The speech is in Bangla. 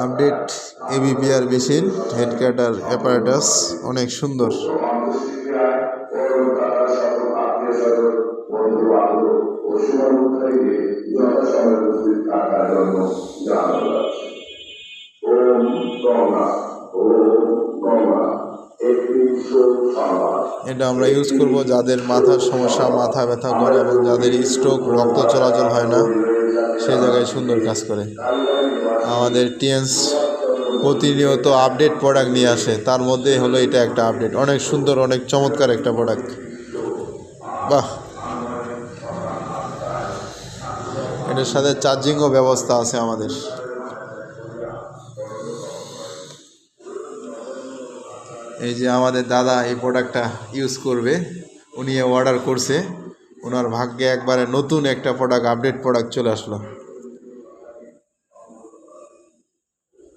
আপডেট এবিপিআর মেশিন হেড কাটার অ্যাপারেটাস অনেক সুন্দর। এটা আমরা ইউজ করব যাদের মাথার সমস্যা, মাথা ব্যথা করে এবং যাদের স্ট্রোক, রক্ত চলাচল হয় না, সেই জায়গায় সুন্দর কাজ করে। আমাদের টিএনস প্রতিনিয়ত আপডেট প্রোডাক্ট নিয়ে আসে, তার মধ্যে হলো এটা একটা আপডেট। অনেক সুন্দর, অনেক চমৎকার একটা প্রোডাক্ট। বাহ, এটার সাথে চার্জিংও ব্যবস্থা আছে আমাদের। এই যে আমাদের দাদা এই প্রোডাক্টটা ইউজ করবে, উনি অর্ডার করছে। ওনার ভাগ্যে একবারে নতুন একটা প্রোডাক্ট, আপডেট প্রোডাক্ট চলে আসলো।